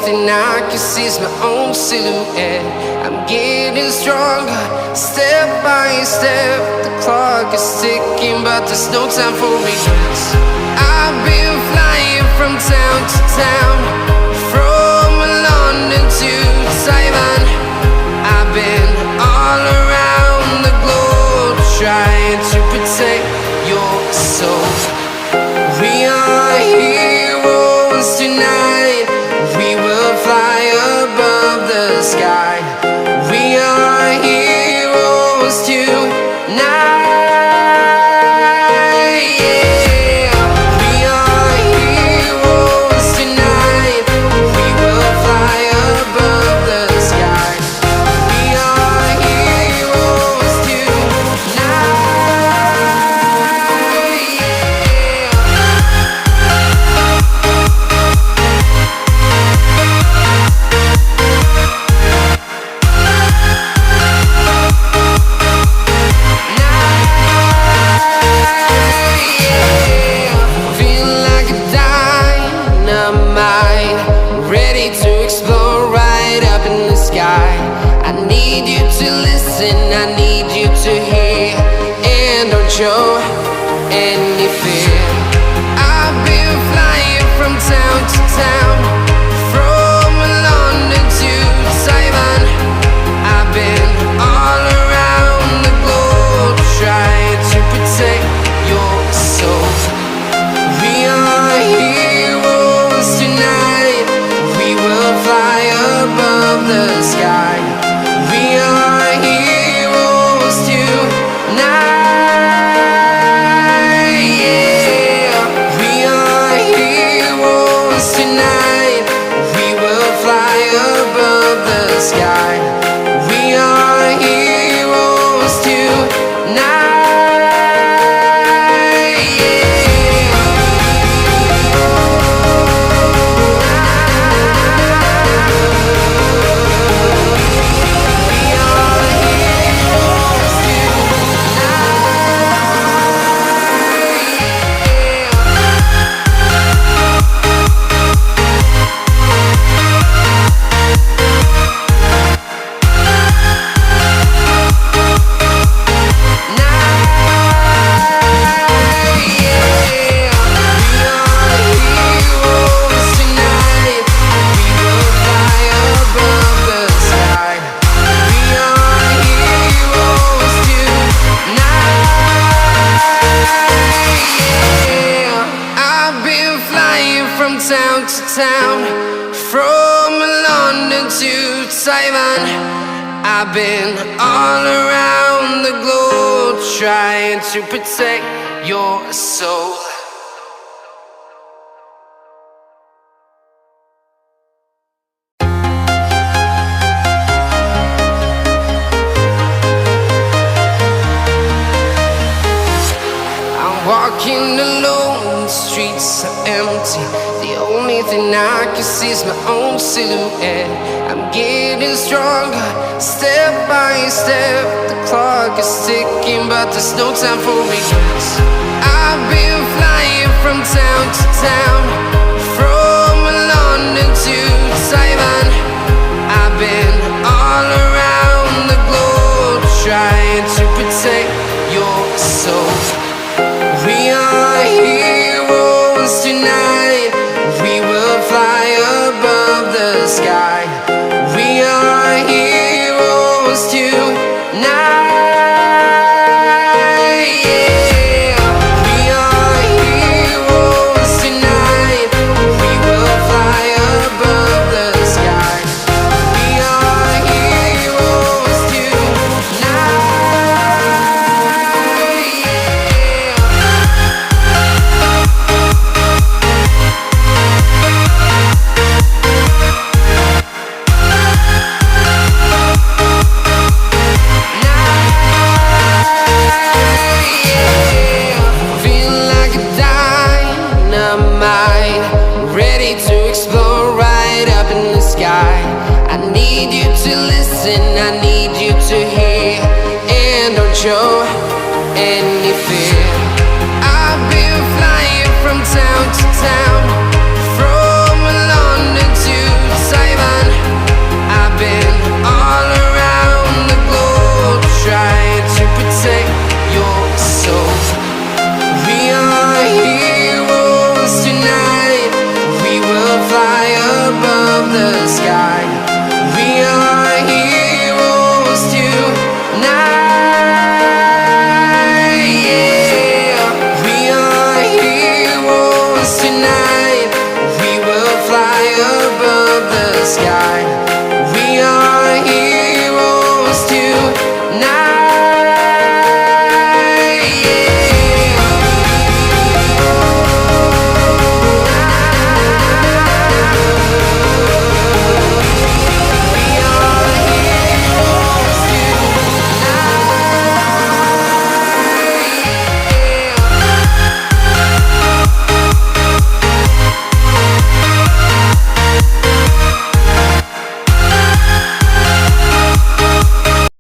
thing I can see is my own silhouette. I'm getting stronger, step by step. The clock is ticking, but there's no time for regrets. I've been flying from town to town, from London to Taiwan. I've been all around the globe, trying to protect your soul. We are heroes tonight. We will fly above the sky. We are heroes tonight. Yeah. We are heroes tonight. We will fly above the sky. We are heroes tonight. I need you to listen, I need you to hear, and don't show any fear. I've been flying from town to town, from London to Taiwan. I've been all around the globe, trying to protect your soul. We are heroes tonight. We will fly above the sky. We are heroes tonight. Yeah. We are heroes tonight. We will fly above the sky. We are heroes tonight. Town to town, from London to Taiwan. I've been all around the globe, trying to protect your soul. I'm walking alone, the streets are empty. The only thing I can see is my own silhouette. I'm getting stronger, step by step. The clock is ticking, but there's no time for regrets. I've been flying from town to town, from London to Taiwan. I've been all around the globe, trying to protect your soul. We are heroes tonight. We will fly above the sky. We are heroes tonight. Yeah. We are heroes tonight. We will fly above the sky. We are heroes tonight. I need you to listen, I need